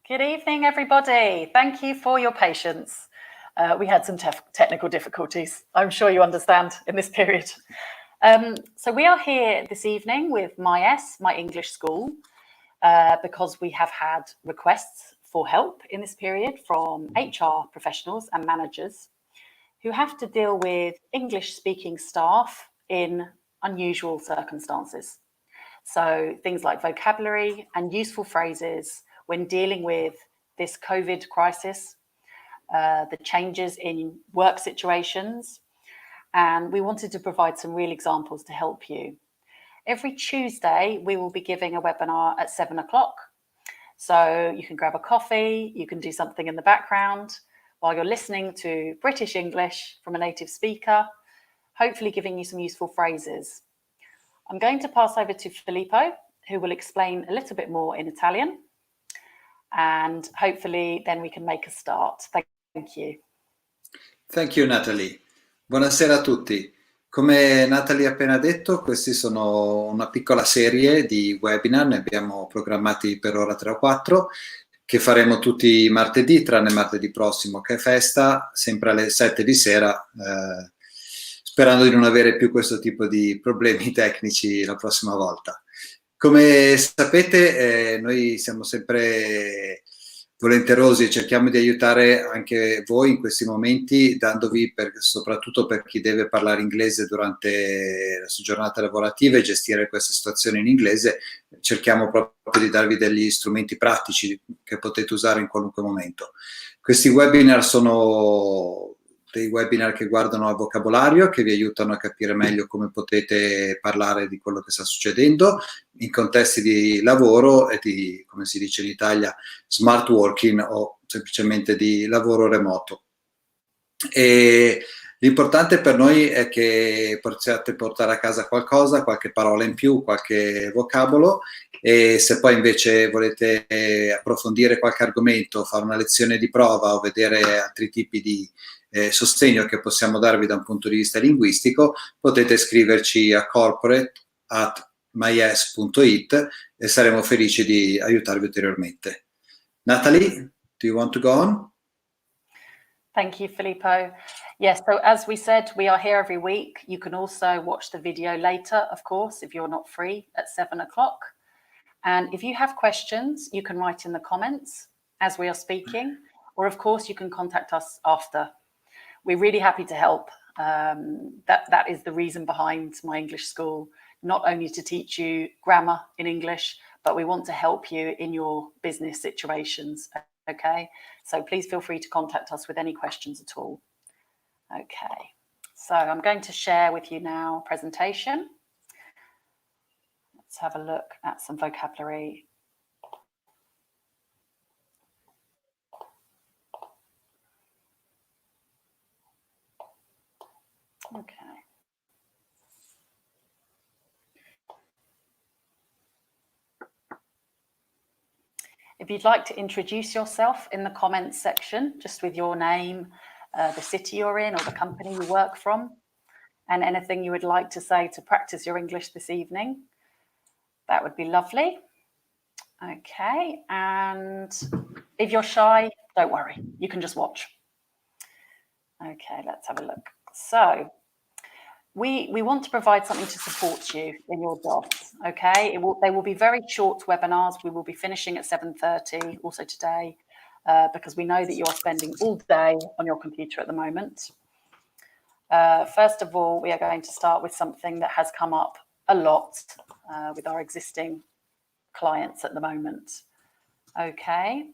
Good evening, everybody. Thank you for your patience. We had some technical difficulties, I'm sure you understand, in this period. So we are here this evening with my English school, because we have had requests for help in this period from HR professionals and managers who have to deal with English-speaking staff in unusual circumstances. So things like vocabulary and useful phrases when dealing with this COVID crisis, the changes in work situations, and we wanted to provide some real examples to help you. Every Tuesday, we will be giving a webinar at 7 o'clock. So you can grab a coffee, you can do something in the background while you're listening to British English from a native speaker, hopefully giving you some useful phrases. I'm going to pass over to Filippo, who will explain a little bit more in Italian, and hopefully then we can make a start. Thank you. Thank you, Natalie. Buonasera a tutti. Come Natalie ha appena detto, questi sono una piccola serie di webinar, ne abbiamo programmati per ora 3 o 4, che faremo tutti i martedì, tranne martedì prossimo che è festa, sempre alle 7 di sera, sperando di non avere più questo tipo di problemi tecnici la prossima volta. Come sapete, noi siamo sempre volenterosi e cerchiamo di aiutare anche voi in questi momenti, dandovi, soprattutto per chi deve parlare inglese durante le sue giornate lavorative e gestire queste situazioni in inglese, cerchiamo proprio di darvi degli strumenti pratici che potete usare in qualunque momento. Questi webinar sono dei webinar che guardano al vocabolario, che vi aiutano a capire meglio come potete parlare di quello che sta succedendo in contesti di lavoro e di, come si dice in Italia, smart working o semplicemente di lavoro remoto. E l'importante per noi è che possiate portare a casa qualcosa, qualche parola in più, qualche vocabolo, e se poi invece volete approfondire qualche argomento, fare una lezione di prova o vedere altri tipi di sostegno che possiamo darvi da un punto di vista linguistico, potete scriverci a corporate@myes.it e saremo felici di aiutarvi ulteriormente. Natalie, do you want to go on? Thank you, Filippo. Yes, so as we said, we are here every week. You can also watch the video later, of course, if you're not free at 7 o'clock. And if you have questions, you can write in the comments as we are speaking, or of course you can contact us after. We're really happy to help. That is the reason behind my English school, not only to teach you grammar in English, but we want to help you in your business situations, okay? So please feel free to contact us with any questions at all. Okay, so I'm going to share with you now a presentation. Let's have a look at some vocabulary. Okay. If you'd like to introduce yourself in the comments section, just with your name, the city you're in or the company you work from, and anything you would like to say to practice your English this evening, that would be lovely. Okay, and if you're shy, don't worry, you can just watch. Okay, let's have a look. So we want to provide something to support you in your jobs, okay? They will be very short webinars. We will be finishing at 7:30 also today, because we know that you are spending all day on your computer at the moment. First of all, we are going to start with something that has come up a lot with our existing clients at the moment. Okay,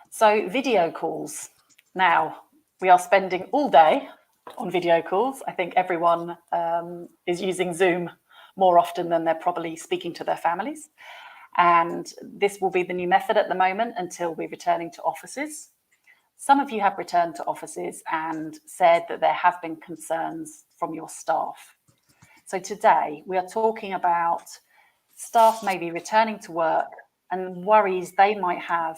so video calls. Now, we are spending all day on video calls. I think everyone is using Zoom more often than they're probably speaking to their families. And this will be the new method at the moment until we're returning to offices. Some of you have returned to offices and said that there have been concerns from your staff. So today we are talking about staff maybe returning to work and worries they might have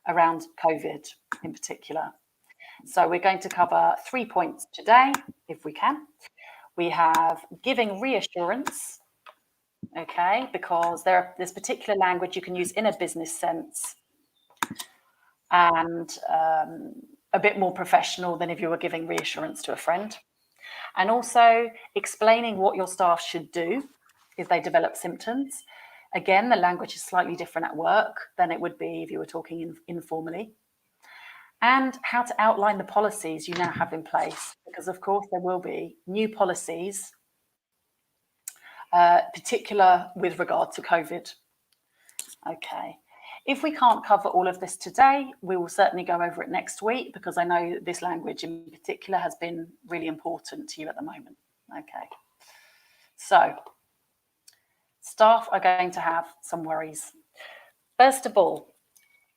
around COVID in particular. So we're going to cover 3 points today, if we can. We have giving reassurance, okay, because there's particular language you can use in a business sense. and a bit more professional than if you were giving reassurance to a friend. And also explaining what your staff should do if they develop symptoms. Again, the language is slightly different at work than it would be if you were talking informally. And how to outline the policies you now have in place, because of course there will be new policies, particular with regard to COVID. Okay. If we can't cover all of this today, we will certainly go over it next week, because I know that this language in particular has been really important to you at the moment. Okay. So staff are going to have some worries. First of all,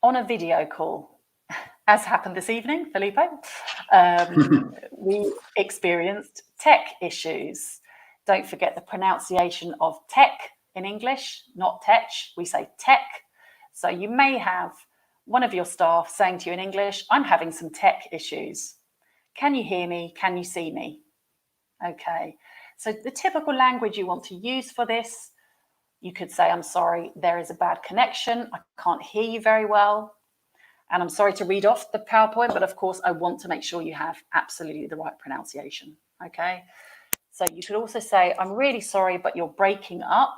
on a video call, as happened this evening, Felipe, we experienced tech issues. Don't forget the pronunciation of tech in English, not tech. We say tech. So you may have one of your staff saying to you in English, I'm having some tech issues. Can you hear me? Can you see me? Okay. So the typical language you want to use for this, you could say, I'm sorry, there is a bad connection. I can't hear you very well. And I'm sorry to read off the PowerPoint, but of course I want to make sure you have absolutely the right pronunciation. Okay. So you could also say, I'm really sorry, but you're breaking up.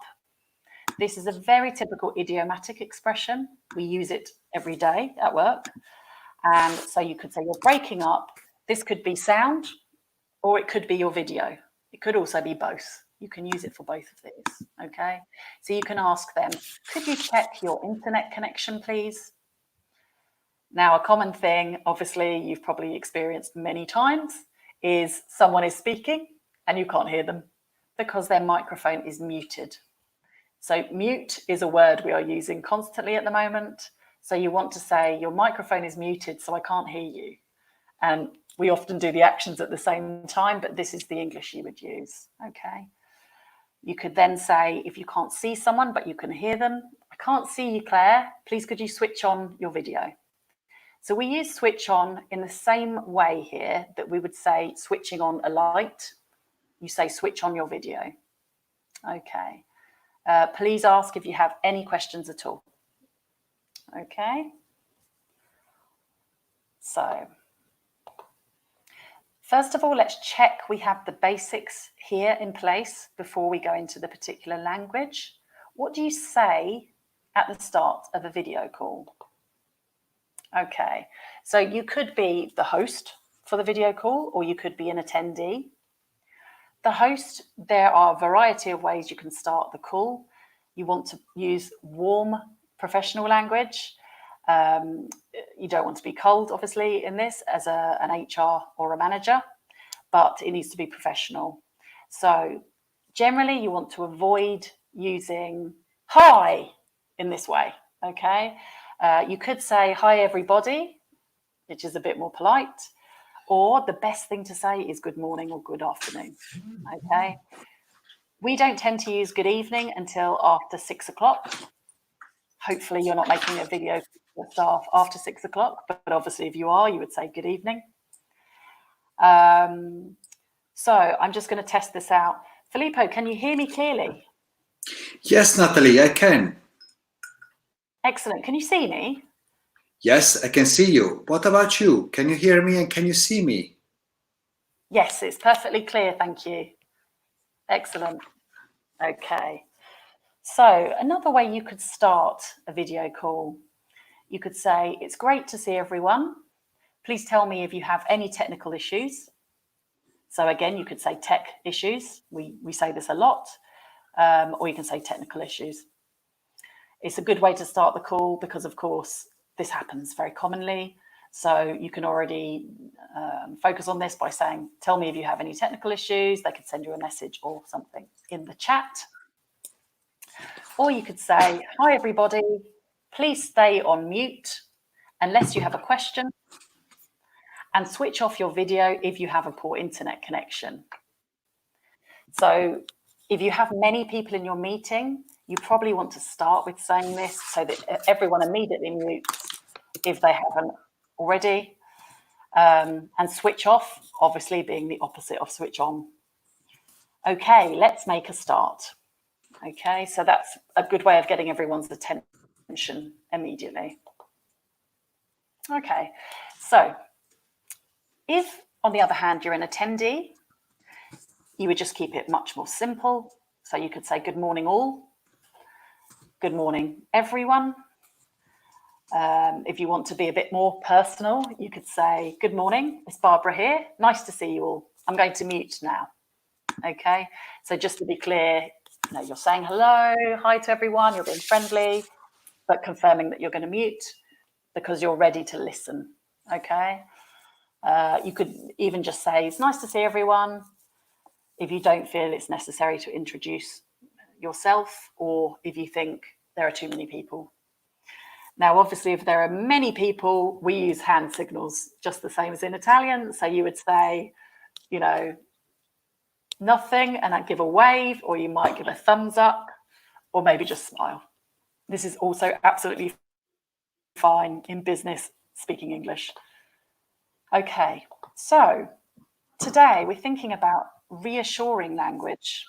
This is a very typical idiomatic expression. We use it every day at work. And so you could say you're breaking up. This could be sound, or it could be your video. It could also be both. You can use it for both of these. Okay. So you can ask them, could you check your internet connection, please? Now, a common thing, obviously, you've probably experienced many times, is someone is speaking and you can't hear them because their microphone is muted. So mute is a word we are using constantly at the moment. So you want to say your microphone is muted, so I can't hear you. And we often do the actions at the same time, but this is the English you would use. Okay. You could then say, if you can't see someone, but you can hear them, I can't see you, Claire. Please, could you switch on your video? So we use switch on in the same way here that we would say switching on a light. You say switch on your video. Okay. Please ask if you have any questions at all. Okay. So first of all, let's check we have the basics here in place before we go into the particular language. What do you say at the start of a video call? Okay, so you could be the host for the video call, or you could be an attendee. The host, there are a variety of ways you can start the call. You want to use warm professional language. You don't want to be cold, obviously, in this as an HR or a manager, but it needs to be professional. So generally, you want to avoid using hi in this way, okay? You could say, hi, everybody, which is a bit more polite, or the best thing to say is good morning or good afternoon, okay? We don't tend to use good evening until after 6 o'clock. Hopefully you're not making a video for the staff after 6 o'clock, but obviously if you are, you would say good evening. So I'm just going to test this out. Filippo, can you hear me clearly? Yes, Natalie, I can. Excellent. Can you see me? Yes, I can see you. What about you? Can you hear me and can you see me? Yes, it's perfectly clear. Thank you. Excellent. Okay. So another way you could start a video call, you could say, it's great to see everyone. Please tell me if you have any technical issues. So again, you could say tech issues. We say this a lot, or you can say technical issues. It's a good way to start the call because, of course, this happens very commonly. So you can already focus on this by saying, tell me if you have any technical issues. They could send you a message or something in the chat. Or you could say, hi, everybody, please stay on mute unless you have a question, and switch off your video if you have a poor internet connection. So if you have many people in your meeting, you probably want to start with saying this so that everyone immediately mutes if they haven't already, and switch off, obviously being the opposite of switch on. Okay, let's make a start. Okay, so that's a good way of getting everyone's attention immediately. Okay, so if, on the other hand, you're an attendee, you would just keep it much more simple. So you could say, good morning, all. Good morning, everyone. If you want to be a bit more personal, you could say, good morning, it's Barbara here. Nice to see you all. I'm going to mute now. Okay, so just to be clear, you're saying hello, hi to everyone, you're being friendly, but confirming that you're going to mute because you're ready to listen. Okay, you could even just say, it's nice to see everyone, if you don't feel it's necessary to introduce yourself, or if you think there are too many people. Now, obviously, if there are many people, we use hand signals just the same as in Italian. So you would say, nothing, and I'd give a wave, or you might give a thumbs up, or maybe just smile. This is also absolutely fine in business speaking English. Okay, so today we're thinking about reassuring language.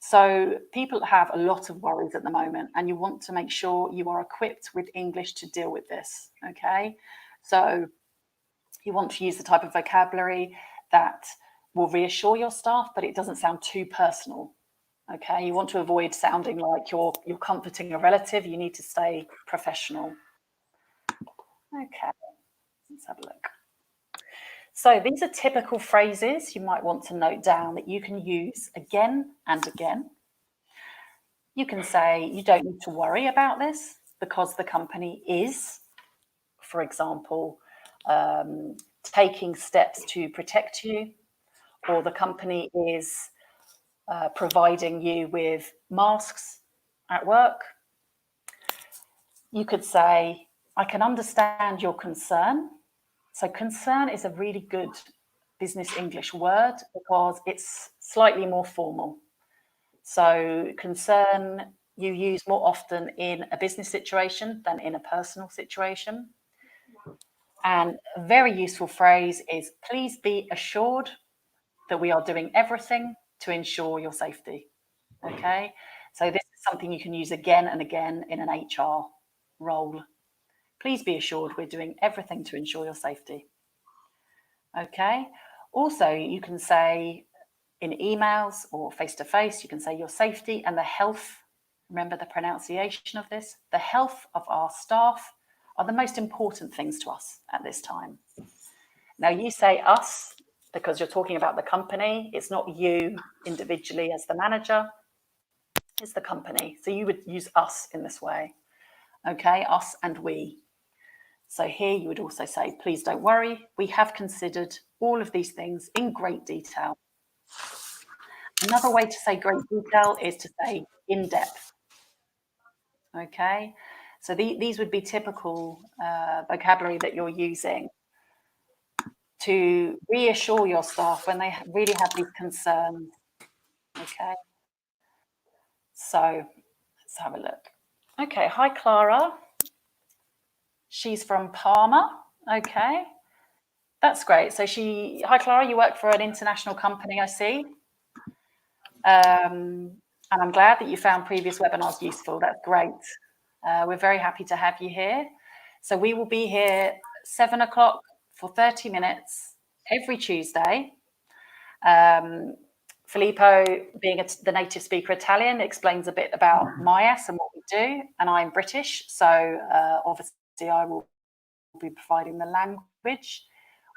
So people have a lot of worries at the moment, and you want to make sure you are equipped with English to deal with this, okay? So you want to use the type of vocabulary that will reassure your staff, but it doesn't sound too personal, okay? You want to avoid sounding like you're comforting a relative. You need to stay professional. Okay, let's have a look. So these are typical phrases you might want to note down that you can use again and again. You can say, you don't need to worry about this because the company is, for example, taking steps to protect you, or the company is providing you with masks at work. You could say, I can understand your concern. So concern is a really good business English word because it's slightly more formal. So concern you use more often in a business situation than in a personal situation. And a very useful phrase is, please be assured that we are doing everything to ensure your safety. Okay, so this is something you can use again and again in an HR role. Please be assured we're doing everything to ensure your safety. Okay, also you can say in emails or face-to-face, you can say your safety and the health, remember the pronunciation of this, the health of our staff are the most important things to us at this time. Now you say us because you're talking about the company. It's not you individually as the manager, it's the company. So you would use us in this way, okay? Us and we. So here you would also say, please don't worry. We have considered all of these things in great detail. Another way to say great detail is to say in depth. Okay, so these would be typical vocabulary that you're using to reassure your staff when they really have these concerns. Okay, so let's have a look. Okay, hi Clara. She's from Parma. Okay, that's great. So hi Clara, you work for an international company, I see. And I'm glad that you found previous webinars useful. That's great. We're very happy to have you here. So we will be here 7 o'clock for 30 minutes every Tuesday. Filippo, being the native speaker Italian, explains a bit about MyS and what we do, and I'm British, so obviously I will be providing the language.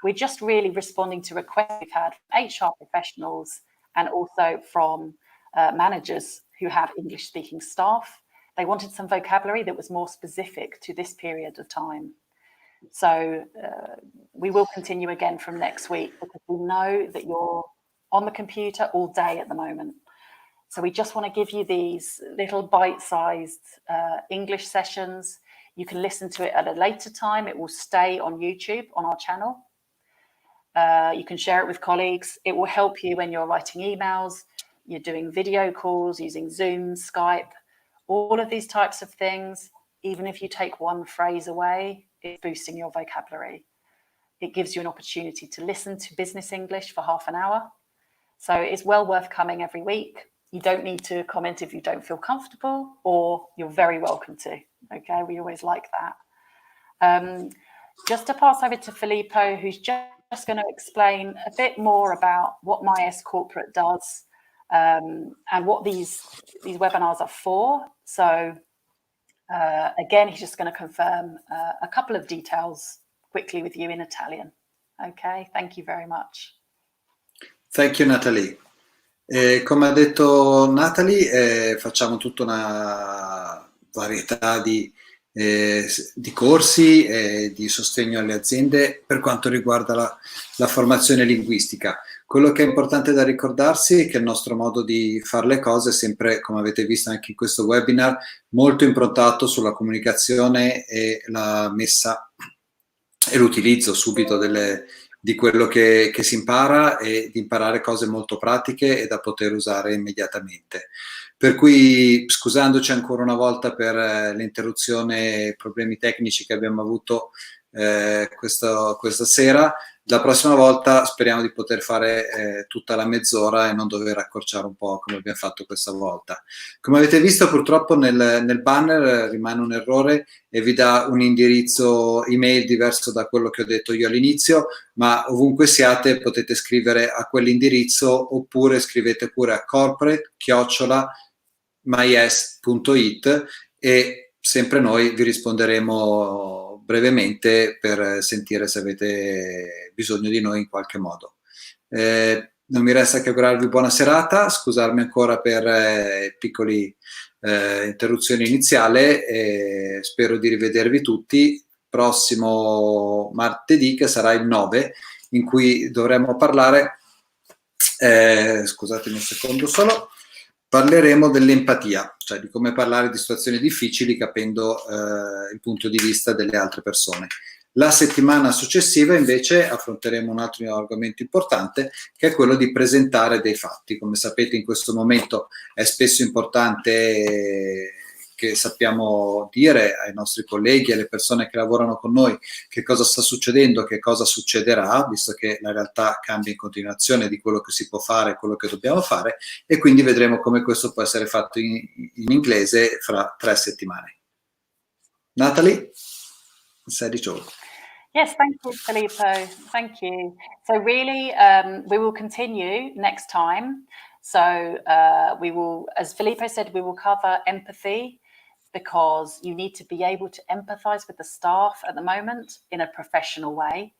We're just really responding to requests we've had from HR professionals and also from managers who have English-speaking staff. They wanted some vocabulary that was more specific to this period of time. So we will continue again from next week because we know that you're on the computer all day at the moment. So we just want to give you these little bite-sized English sessions. You can listen to it at a later time. It will stay on YouTube on our channel. You can share it with colleagues. It will help you when you're writing emails, you're doing video calls, using Zoom, Skype, all of these types of things. Even if you take one phrase away, it's boosting your vocabulary. It gives you an opportunity to listen to business English for half an hour. So it's well worth coming every week. You don't need to comment if you don't feel comfortable, or you're very welcome to. Okay, we always like that. just to pass over to Filippo, who's just going to explain a bit more about what MyS Corporate does and what these webinars are for. So again, he's just going to confirm a couple of details quickly with you in Italian. Okay, thank you very much. Thank you, Natalie. Come ha detto Natalie, facciamo tutta una varietà di corsi e di sostegno alle aziende per quanto riguarda la formazione linguistica. Quello che è importante da ricordarsi è che il nostro modo di fare le cose è sempre, come avete visto anche in questo webinar, molto improntato sulla comunicazione e la messa e l'utilizzo subito di quello che si impara e di imparare cose molto pratiche e da poter usare immediatamente. Per cui, scusandoci ancora una volta per l'interruzione e problemi tecnici che abbiamo avuto questa sera, la prossima volta speriamo di poter fare tutta la mezz'ora e non dover accorciare un po' come abbiamo fatto questa volta. Come avete visto, purtroppo nel banner rimane un errore e vi dà un indirizzo email diverso da quello che ho detto io all'inizio, ma ovunque siate potete scrivere a quell'indirizzo oppure scrivete pure a corporate@myes.it e sempre noi vi risponderemo brevemente per sentire se avete bisogno di noi in qualche modo. Non mi resta che augurarvi buona serata, scusarmi ancora per piccoli interruzioni iniziale e spero di rivedervi tutti prossimo martedì, che sarà il 9, in cui dovremo parlare, scusatemi un secondo solo, parleremo dell'empatia, cioè di come parlare di situazioni difficili capendo il punto di vista delle altre persone. La settimana successiva invece affronteremo un altro argomento importante, che è quello di presentare dei fatti. Come sapete, in questo momento è spesso importante che sappiamo dire ai nostri colleghi, alle persone che lavorano con noi, che cosa sta succedendo, che cosa succederà, visto che la realtà cambia in continuazione di quello che si può fare, quello che dobbiamo fare, e quindi vedremo come questo può essere fatto in inglese fra 3 settimane. Natalie, sei di gioco. Yes, thank you, Filippo. Thank you. So really, we will continue next time. So we will, as Filippo said, we will cover empathy, because you need to be able to empathize with the staff at the moment in a professional way.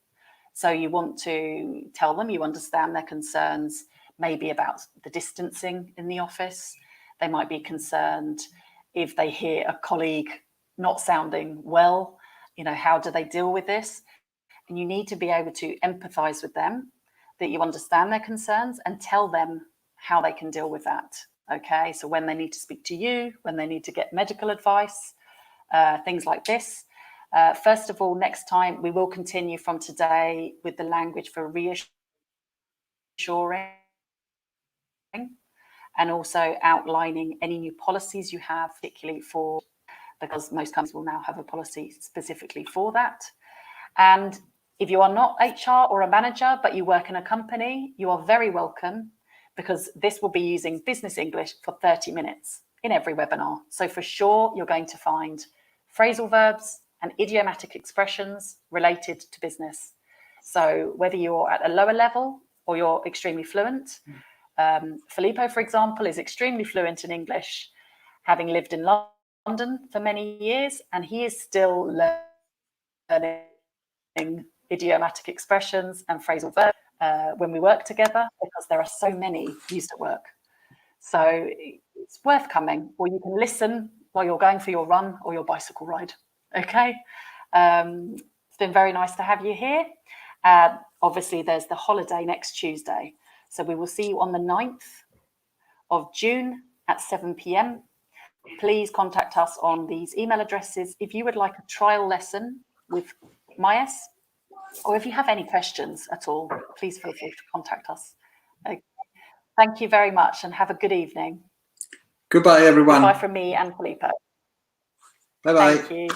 So you want to tell them you understand their concerns, maybe about the distancing in the office. They might be concerned if they hear a colleague not sounding well, how do they deal with this? And you need to be able to empathize with them, that you understand their concerns and tell them how they can deal with that. Okay, so when they need to speak to you, when they need to get medical advice, things like this. First of all, next time we will continue from today with the language for reassuring and also outlining any new policies you have, particularly because most companies will now have a policy specifically for that. And if you are not HR or a manager, but you work in a company, you are very welcome, because this will be using business English for 30 minutes in every webinar. So for sure, you're going to find phrasal verbs and idiomatic expressions related to business. So whether you're at a lower level or you're extremely fluent, Filippo, for example, is extremely fluent in English, having lived in London for many years, and he is still learning idiomatic expressions and phrasal verbs when we work together, because there are so many used at work. So it's worth coming, or you can listen while you're going for your run or your bicycle ride. Okay. It's been very nice to have you here. Obviously, there's the holiday next Tuesday. So we will see you on the 9th of June at 7 p.m. Please contact us on these email addresses if you would like a trial lesson with MyS, or if you have any questions at all, please feel free to contact us. Okay. Thank you very much and have a good evening. Goodbye, everyone. Goodbye from me and Filippo. Bye-bye. Thank you.